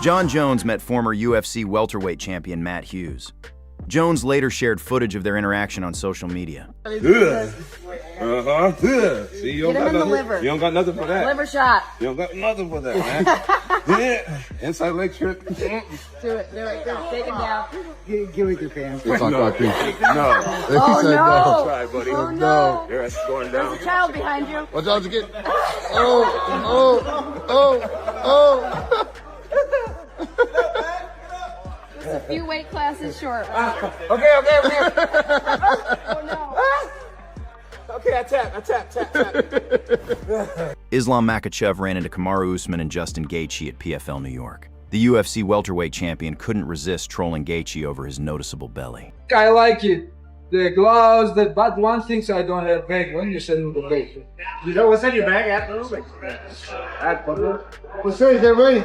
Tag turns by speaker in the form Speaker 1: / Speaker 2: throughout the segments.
Speaker 1: Jon Jones met former UFC welterweight champion Matt Hughes. Jones later shared footage of their interaction on social media.
Speaker 2: See, you don't got nothing. You don't got nothing for that.
Speaker 3: Liver shot.
Speaker 2: You don't got nothing for that, man. Yeah. Inside leg trick.
Speaker 3: Do it. Take it down.
Speaker 4: Give it your pants.
Speaker 2: No.
Speaker 3: Oh, no.
Speaker 2: Try, buddy.
Speaker 3: Oh, no.
Speaker 2: Your ass is going down.
Speaker 3: There's a child behind you.
Speaker 2: Watch out, you get. Oh.
Speaker 3: A few weight classes short.
Speaker 4: Okay.
Speaker 3: Oh, no.
Speaker 4: Okay, I tap.
Speaker 1: Islam Makhachev ran into Kamaru Usman and Justin Gaethje at PFL New York. The UFC welterweight champion couldn't resist trolling Gaethje over his noticeable belly.
Speaker 4: I like it. The gloves, but one thing I don't have bag when you send me the bag.
Speaker 5: You know what's in your bag? Absolutely.
Speaker 4: What's in there, ready?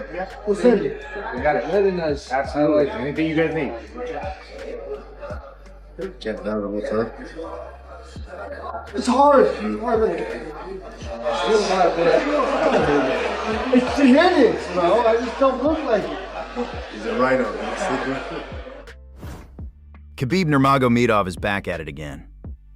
Speaker 4: What's in it?
Speaker 5: You got it.
Speaker 4: Very nice.
Speaker 5: Absolutely.
Speaker 4: I like
Speaker 5: Anything you guys need.
Speaker 2: Get down a little bit.
Speaker 4: It's hard. It's genetics, bro. I just don't look like it.
Speaker 2: He's a rhino. Secret.
Speaker 1: Khabib Nurmagomedov is back at it again.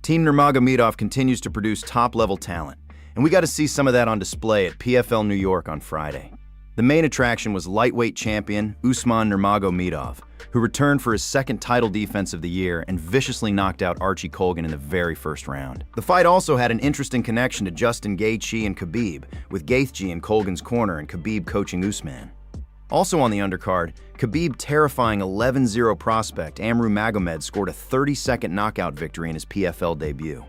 Speaker 1: Team Nurmagomedov continues to produce top-level talent, and we got to see some of that on display at PFL New York on Friday. The main attraction was lightweight champion Usman Nurmagomedov, who returned for his second title defense of the year and viciously knocked out Archie Colgan in the very first round. The fight also had an interesting connection to Justin Gaethje and Khabib, with Gaethje in Colgan's corner and Khabib coaching Usman. Also on the undercard, Khabib terrifying 11-0 prospect Amru Magomed scored a 30-second knockout victory in his PFL debut.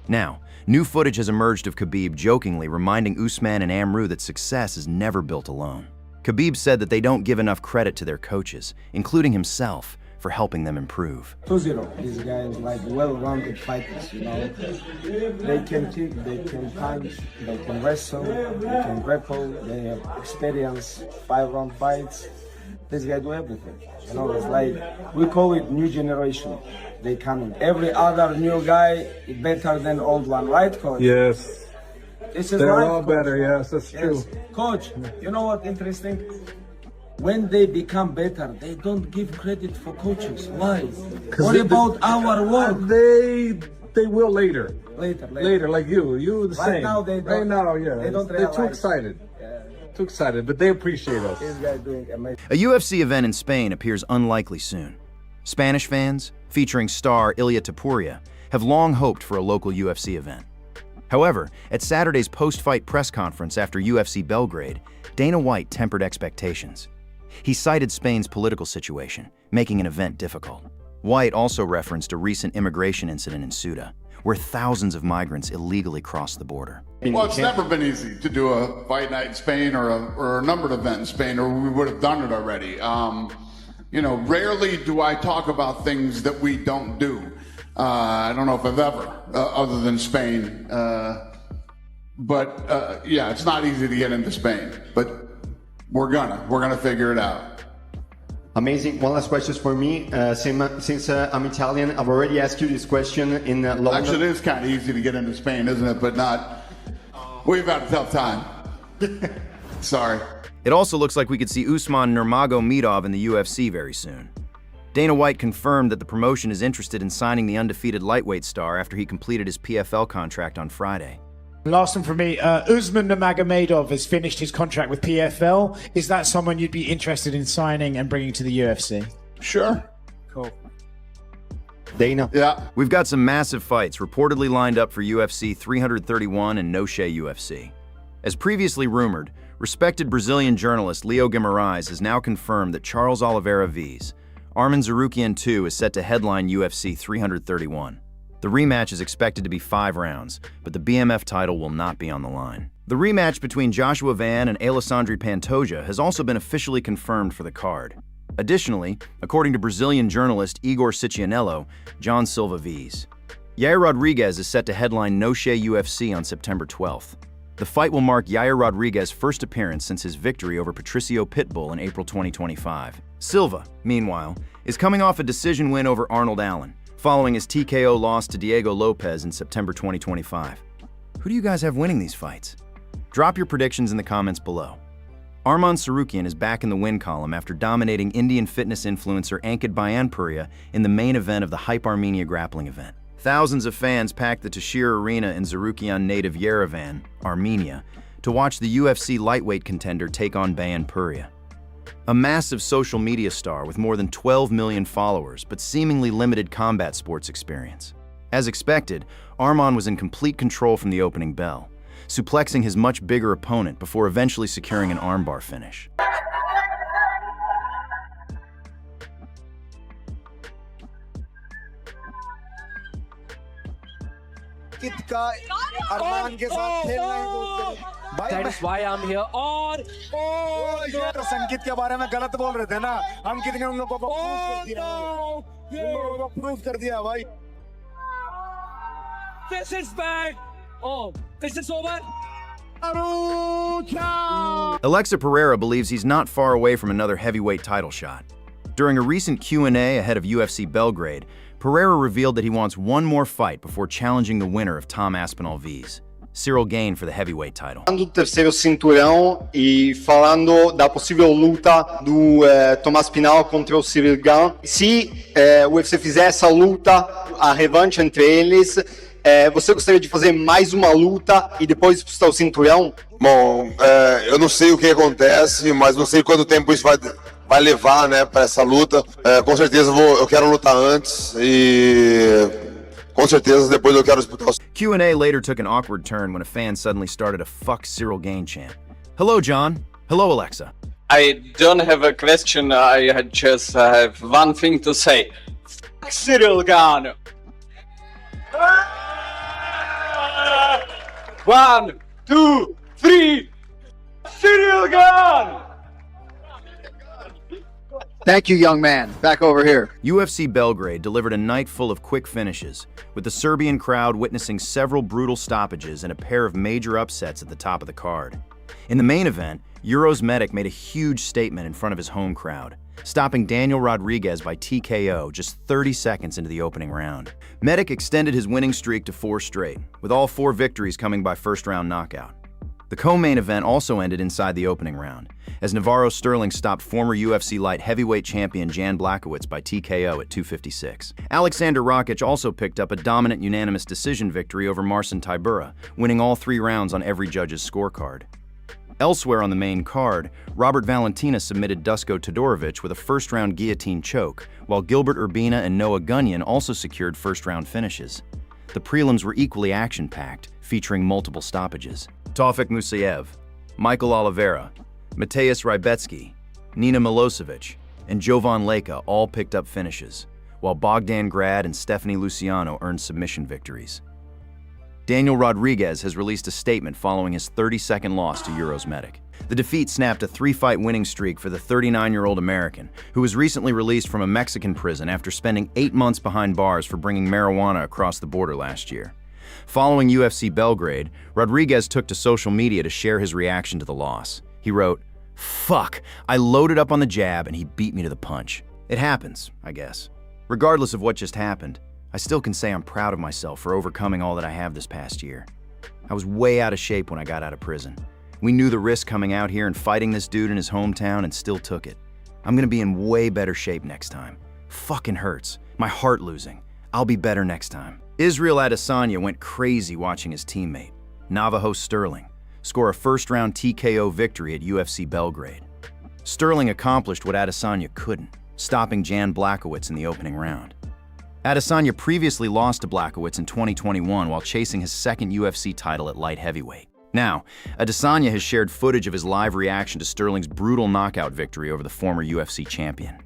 Speaker 1: Now, new footage has emerged of Khabib jokingly reminding Usman and Amru that success is never built alone. Khabib said that they don't give enough credit to their coaches, including himself, for helping them improve.
Speaker 4: 2-0. These guys like well-rounded fighters, you know. They can kick, they can punch, they can wrestle, they can grapple, they have experience, 5-round fights. These guys do everything. You know, it's like, we call it new generation. They coming. Every other new guy is better than old one, right, Coach?
Speaker 2: Yes.
Speaker 4: This is
Speaker 2: They're
Speaker 4: right,
Speaker 2: all
Speaker 4: Coach.
Speaker 2: better, yes, that's true.
Speaker 4: Yes. Coach, you know what interesting? When they become better, they don't give credit for coaches. Why? What about our work?
Speaker 2: They will later.
Speaker 4: Later.
Speaker 2: Like you the
Speaker 4: Right
Speaker 2: same.
Speaker 4: now they don't.
Speaker 2: Right now, yeah.
Speaker 4: They don't
Speaker 2: They're too
Speaker 4: realize.
Speaker 2: excited. Too excited, but they appreciate us.
Speaker 4: This guy doing amazing.
Speaker 1: A UFC event in Spain appears unlikely soon. Spanish fans, featuring star Ilia Topuria, have long hoped for a local UFC event. However, at Saturday's post-fight press conference after UFC Belgrade, Dana White tempered expectations. He cited Spain's political situation, making an event difficult. White also referenced a recent immigration incident in Ceuta, where thousands of migrants illegally crossed the border.
Speaker 6: Well, it's never been easy to do a fight night in Spain or a numbered event in Spain, or we would have done it already. You know, rarely do I talk about things that we don't do. I don't know if I've ever, other than Spain. But yeah, it's not easy to get into Spain, but we're gonna figure it out.
Speaker 7: Amazing. One last question for me. Since I'm Italian, I've already asked you this question in London.
Speaker 6: Actually, it is kind of easy to get into Spain, isn't it? But not. We've had a tough time. Sorry.
Speaker 1: It also looks like we could see Usman Nurmagomedov in the UFC very soon. Dana White confirmed that the promotion is interested in signing the undefeated lightweight star after he completed his PFL contract on Friday.
Speaker 5: Last one from me. Usman Nurmagomedov has finished his contract with PFL. Is that someone you'd be interested in signing and bringing to the UFC?
Speaker 6: Sure.
Speaker 5: Cool.
Speaker 7: Dana.
Speaker 6: Yeah.
Speaker 1: We've got some massive fights reportedly lined up for UFC 331 and No Shea UFC. As previously rumored, respected Brazilian journalist Leo Guimarães has now confirmed that Charles Oliveira vs. Arman Sarukyan 2 is set to headline UFC 331. The rematch is expected to be 5 rounds, but the BMF title will not be on the line. The rematch between Joshua Van and Alessandro Pantoja has also been officially confirmed for the card. Additionally, according to Brazilian journalist Igor Ciccianello, John Silva vs. Yair Rodriguez is set to headline No Shea UFC on September 12th. The fight will mark Yair Rodriguez's first appearance since his victory over Patricio Pitbull in April 2025. Silva, meanwhile, is coming off a decision win over Arnold Allen, following his TKO loss to Diego Lopez in September 2025. Who do you guys have winning these fights? Drop your predictions in the comments below. Arman Sarukyan is back in the win column after dominating Indian fitness influencer Ankit Baiyanpuria in the main event of the Hype Armenia grappling event. Thousands of fans packed the Tashir Arena in Sarukyan native Yerevan, Armenia, to watch the UFC lightweight contender take on Baiyanpuria. A massive social media star with more than 12 million followers, but seemingly limited combat sports experience. As expected, Arman was in complete control from the opening bell, suplexing his much bigger opponent before eventually securing an armbar finish.
Speaker 8: That is why I'm here. और
Speaker 9: संकित के बारे में गलत बोल रहे थे ना, अंकित ने उन लोगों को प्रूफ कर दिया भाई.
Speaker 8: This is bad. Oh, this is over.
Speaker 1: Alexa Pereira believes he's not far away from another heavyweight title shot. During a recent Q&A ahead of UFC Belgrade, Pereira revealed that he wants one more fight before challenging the winner of Tom Aspinall vs. Cyril Gane for the heavyweight title.
Speaker 7: Falando do terceiro cinturão e falando da possível luta do Tomás Pinal contra o Cyril Gane. Se o UFC fizer essa luta, a revanche entre eles, você gostaria de fazer mais uma luta e depois disputar o cinturão?
Speaker 2: Bom, eu não sei o que acontece, mas não sei quanto tempo isso vai levar, né, para essa luta. Com certeza eu quero lutar antes e com certeza depois eu quero disputar.
Speaker 1: Q&A later took an awkward turn when a fan suddenly started a "fuck Cyril Gane" chant. Hello, John. Hello, Alexa.
Speaker 10: I don't have a question. I just have one thing to say. Fuck Cyril Gane. 1, 2, 3. Cyril Gane.
Speaker 11: Thank you, young man. Back over here.
Speaker 1: UFC Belgrade delivered a night full of quick finishes, with the Serbian crowd witnessing several brutal stoppages and a pair of major upsets at the top of the card. In the main event, Uros made a huge statement in front of his home crowd, stopping Daniel Rodriguez by TKO just 30 seconds into the opening round. Medic extended his winning streak to 4 straight, with all 4 victories coming by first-round knockout. The co-main event also ended inside the opening round, as Navarro Sterling stopped former UFC light heavyweight champion Jan Blachowicz by TKO at 256. Alexander Rakic also picked up a dominant unanimous decision victory over Marcin Tybura, winning all 3 rounds on every judge's scorecard. Elsewhere on the main card, Robert Valentina submitted Dusko Todorovic with a first-round guillotine choke, while Gilbert Urbina and Noah Gunyon also secured first-round finishes. The prelims were equally action-packed, featuring multiple stoppages. Taufik Musayev, Michael Oliveira, Mateusz Rybecki, Nina Milosevic, and Jovan Leka all picked up finishes, while Bogdan Grad and Stephanie Luciano earned submission victories. Daniel Rodriguez has released a statement following his 32nd loss to Uros Medic. The defeat snapped a 3-fight winning streak for the 39-year-old American, who was recently released from a Mexican prison after spending 8 months behind bars for bringing marijuana across the border last year. Following UFC Belgrade, Rodriguez took to social media to share his reaction to the loss. He wrote, "Fuck, I loaded up on the jab and he beat me to the punch. It happens, I guess. Regardless of what just happened, I still can say I'm proud of myself for overcoming all that I have this past year. I was way out of shape when I got out of prison. We knew the risk coming out here and fighting this dude in his hometown and still took it. I'm gonna be in way better shape next time. Fucking hurts. My heart losing. I'll be better next time." Israel Adesanya went crazy watching his teammate, Navajo Sterling, score a first-round TKO victory at UFC Belgrade. Sterling accomplished what Adesanya couldn't, stopping Jan Blachowicz in the opening round. Adesanya previously lost to Blachowicz in 2021 while chasing his second UFC title at light heavyweight. Now, Adesanya has shared footage of his live reaction to Sterling's brutal knockout victory over the former UFC champion.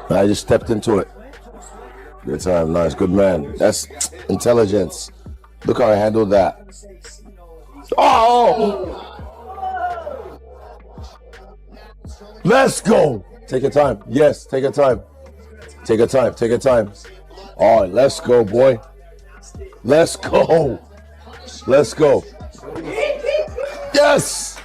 Speaker 9: I just stepped into it. Good time, nice, good man. That's intelligence. Look how I handled that. Oh! Let's go! Take your time. Yes, take your time. Take your time, take your time. All right, let's go, boy. Let's go. Let's go. Yes!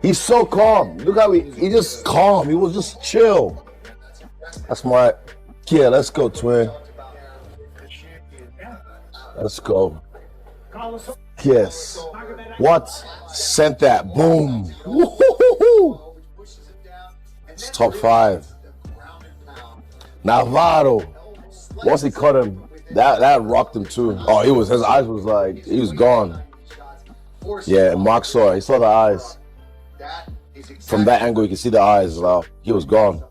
Speaker 9: He's so calm. Look how he just calm. He was just chill. That's my, yeah, let's go, twin. Let's go. Yes. What? Sent that. Boom. Woo-hoo-hoo-hoo. It's top 5. Navajo. Once he cut him, that rocked him too. Oh, his eyes was like, he was gone. Yeah, and Mark saw it. He saw the eyes. From that angle, you can see the eyes. He was gone.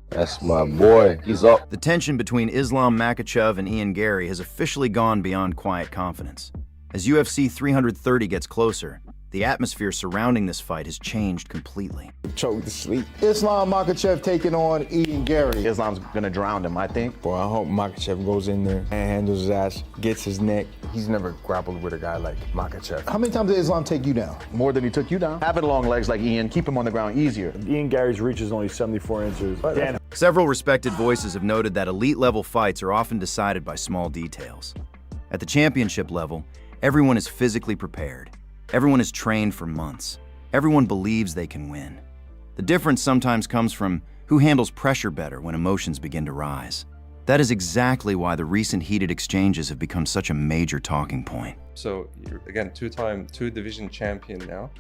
Speaker 9: That's my boy. He's up.
Speaker 1: The tension between Islam Makhachev and Ian Garry has officially gone beyond quiet confidence. As UFC 330 gets closer, the atmosphere surrounding this fight has changed completely.
Speaker 12: Choked to sleep. Islam Makhachev taking on Ian Garry.
Speaker 13: Islam's gonna drown him, I think.
Speaker 12: Boy, I hope Makhachev goes in there and handles his ass, gets his neck. He's never grappled with a guy like Makhachev.
Speaker 11: How many times did Islam take you down?
Speaker 13: More than he took you down. Having long legs like Ian, keep him on the ground easier.
Speaker 14: Ian Garry's reach is only 74 inches.
Speaker 1: Several respected voices have noted that elite-level fights are often decided by small details. At the championship level, everyone is physically prepared. Everyone is trained for months. Everyone believes they can win. The difference sometimes comes from who handles pressure better when emotions begin to rise. That is exactly why the recent heated exchanges have become such a major talking point.
Speaker 15: So you're, again, two division champion now.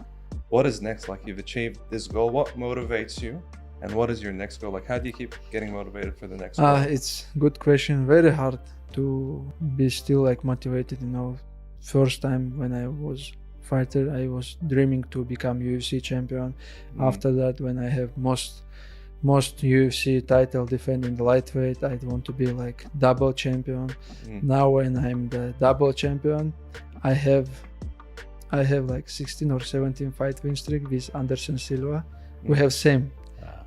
Speaker 15: What is next? Like, you've achieved this goal. What motivates you? And what is your next goal? Like, how do you keep getting motivated for the next goal?
Speaker 16: It's a good question. Very hard to be still like motivated, you know. First time when I was fighter, I was dreaming to become UFC champion. After that, when I have most UFC title defending the lightweight, I want to be like double champion. Now when I'm the double champion, I have like 16 or 17 fight win streak with Anderson Silva. We have same.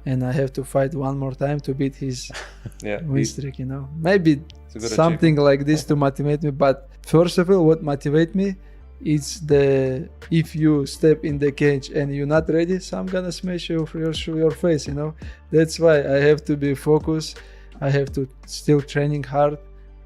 Speaker 16: And I have to fight one more time to beat his win streak, you know. Maybe something like this to motivate me. But first of all, what motivates me is if you step in the cage and you're not ready, so I'm gonna smash your face, you know. That's why I have to be focused. I have to still training hard,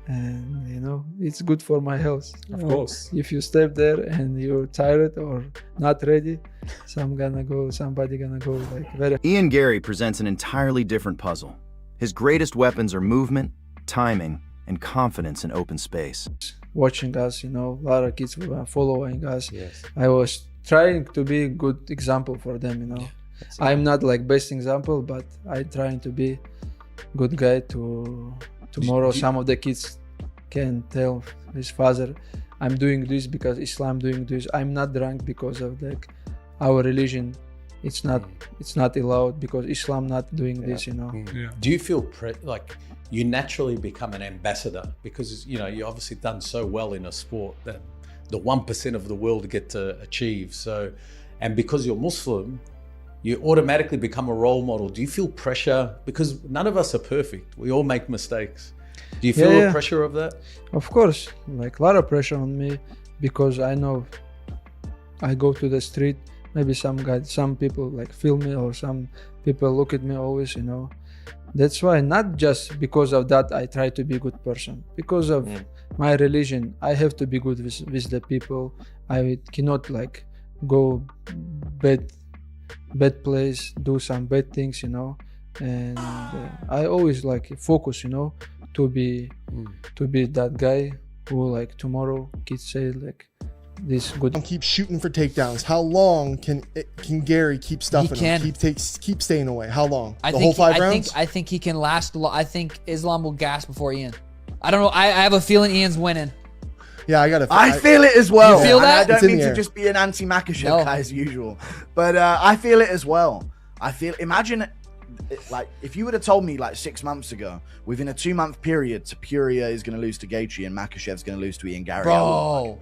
Speaker 16: and you know, it's good for my health.
Speaker 17: Of course.
Speaker 16: If you step there and you're tired or not ready, somebody gonna go like very.
Speaker 1: Ian Garry presents an entirely different puzzle. His greatest weapons are movement, timing, and confidence in open space.
Speaker 16: Watching us, you know, a lot of kids were following us.
Speaker 17: Yes.
Speaker 16: I was trying to be a good example for them, you know. I'm not like best example, but I trying to be good guy to tomorrow. Some of the kids can tell his father, I'm doing this because Islam doing this. I'm not drunk because of like our religion. It's not allowed because Islam not doing this, you know.
Speaker 17: Do you feel like you naturally become an ambassador because, you know, you obviously done so well in a sport that the 1% of the world get to achieve. So, and because you're Muslim, you automatically become a role model. Do you feel pressure? Because none of us are perfect. We all make mistakes. Do you feel the pressure of that?
Speaker 16: Of course, like a lot of pressure on me because I know I go to the street, maybe some people like feel me or some people look at me always, you know. That's why, not just because of that, I try to be a good person. Because of my religion, I have to be good with the people. I cannot like go bad place, do some bad things, you know. And I always like focus, you know, to be that guy who like tomorrow kids say like this good.
Speaker 18: Keep shooting for takedowns. How long can Garry keep stuffing him? Keep staying away. How long? The whole 5 rounds?
Speaker 19: I think he can last. I think Islam will gas before Ian. I don't know. I have a feeling Ian's winning.
Speaker 18: Yeah,
Speaker 20: I feel it as well.
Speaker 19: You feel that?
Speaker 20: I don't mean to just be an anti-Makhachev guy as usual, but I feel it as well. Imagine, like, if you would have told me like 6 months ago, within a 2-month period, Pereira is going to lose to Gaethje and Makhachev's going to lose to Ian Garry.
Speaker 19: Bro.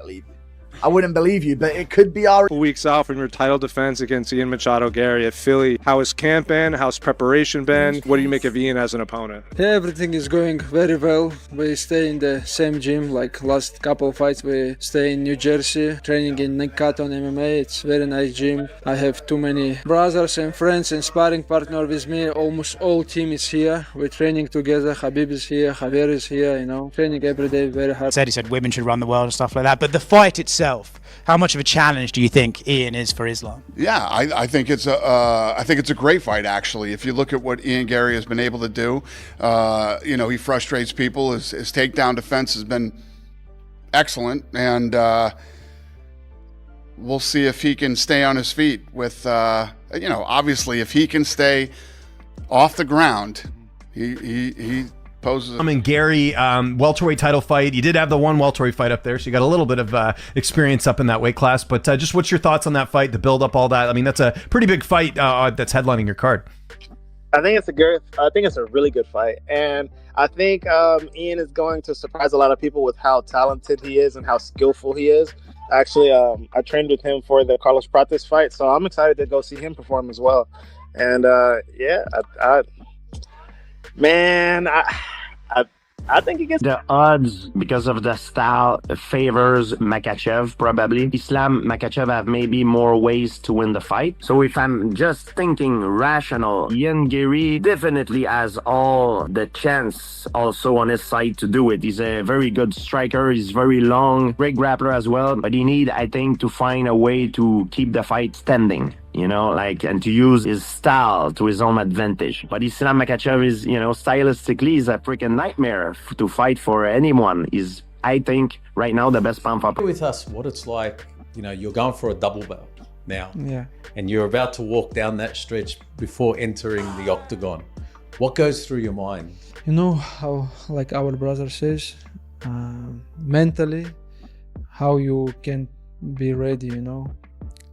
Speaker 20: I wouldn't believe you, but it could be our
Speaker 21: weeks out from your title defense against Ian Machado Garry at Philly. How has camp been? How's preparation been? What do you make of Ian as an opponent?
Speaker 16: Yeah, everything is going very well. We stay in the same gym, like last couple fights we stay in New Jersey, training in Nick Cotton MMA. It's very nice gym. I have too many brothers and friends and sparring partner with me. Almost all team is here. We're training together. Khabib is here, Javier is here, you know. Training every day, very hard.
Speaker 5: He said women should run the world and stuff like that, but the fight itself, himself. How much of a challenge do you think Ian is for Islam?
Speaker 6: Yeah, I think it's a great fight, actually. If you look at what Ian Garry has been able to do, you know, he frustrates people. His takedown defense has been excellent, and we'll see if he can stay on his feet with, you know, obviously if he can stay off the ground, he poses.
Speaker 3: And Garry, welterweight title fight. You did have the one welterweight fight up there, so you got a little bit of experience up in that weight class. But just what's your thoughts on that fight, the build up, all that? I mean, that's a pretty big fight that's headlining your card.
Speaker 22: I think it's a really good fight, and I think Ian is going to surprise a lot of people with how talented he is and how skillful he is. Actually, I trained with him for the Carlos Prates fight, so I'm excited to go see him perform as well. And yeah, I think he gets
Speaker 23: the odds because of the style favors Makhachev probably. Islam Makhachev have maybe more ways to win the fight. So if I'm just thinking rational, Ian Garry definitely has all the chance also on his side to do it. He's a very good striker. He's very long, great grappler as well. But he need, I think, to find a way to keep the fight standing. You know, like, and to use his style to his own advantage. But Islam Makhachev is, you know, stylistically, he's a freaking nightmare to fight for anyone. He's, I think, right now, the best pound for pound.
Speaker 17: With us, what it's like, you know, you're going for a double belt now.
Speaker 16: Yeah.
Speaker 17: And you're about to walk down that stretch before entering the octagon. What goes through your mind?
Speaker 16: You know how, like our brother says, mentally, how you can be ready, you know.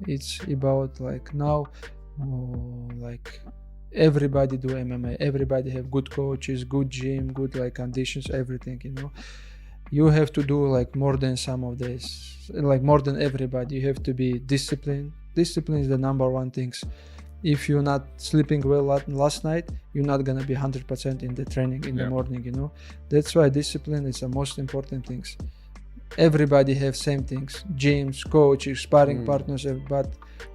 Speaker 16: It's about like now, like everybody do MMA, everybody have good coaches, good gym, good like conditions, everything, you know. You have to do like more than some of this, like more than everybody. You have to be disciplined. Discipline is the number one things. If you're not sleeping well last night, you're not gonna be 100% in the training in the morning, you know. That's why discipline is the most important things. Everybody have same things, gyms, coaches, sparring partners, but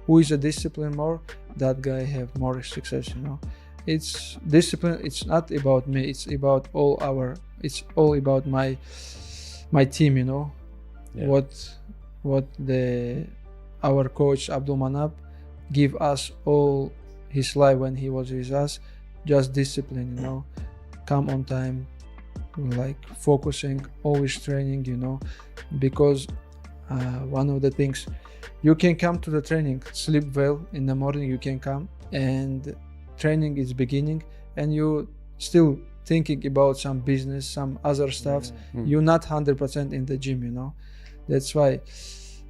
Speaker 16: who is a discipline more, that guy have more success, you know. It's discipline, it's not about me, it's about it's all about my team, you know. What our coach Abdul Manap give us all his life when he was with us, just discipline, you know, come on time, like focusing, always training, you know, because one of the things, you can come to the training, sleep well in the morning, you can come, and training is beginning, and you still thinking about some business, some other stuff. You're not 100% in the gym, you know. That's why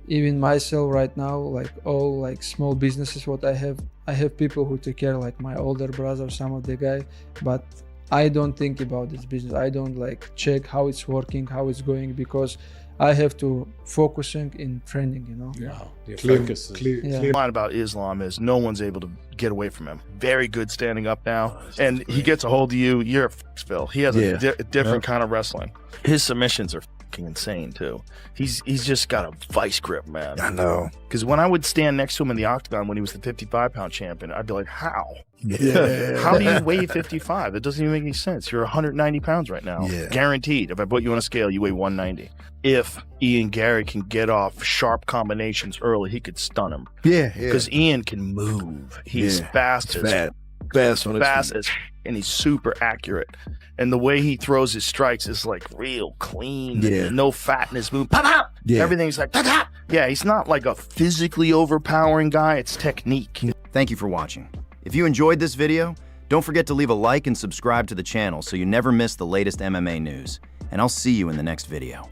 Speaker 16: even myself right now, like all like small businesses what I have people who take care, like my older brother, some of the guy, but I don't think about this business. I don't like check how it's working, how it's going, because I have to focusing in training, you know.
Speaker 17: Your focus is...
Speaker 24: The line about Islam is no one's able to get away from him. Very good standing up now, and he gets a hold of you. You're a Phil. He has a different kind of wrestling. His submissions are insane too. He's just got a vice grip, man.
Speaker 25: I know.
Speaker 24: Because when I would stand next to him in the octagon when he was the 55-pound champion, I'd be like, how?
Speaker 25: Yeah.
Speaker 24: How do you weigh 55? That doesn't even make any sense. You're 190 pounds right now.
Speaker 25: Yeah.
Speaker 24: Guaranteed. If I put you on a scale, you weigh 190. If Ian Garry can get off sharp combinations early, he could stun him.
Speaker 25: Yeah.
Speaker 24: Because Ian can move. He's fast as and he's super accurate. And the way he throws his strikes is like real clean.
Speaker 25: Yeah.
Speaker 24: No fat in his move. Pop, pop.
Speaker 25: Yeah.
Speaker 24: Everything's like, pop, pop. Yeah, he's not like a physically overpowering guy. It's technique.
Speaker 1: Thank you for watching. If you enjoyed this video, don't forget to leave a like and subscribe to the channel so you never miss the latest MMA news. And I'll see you in the next video.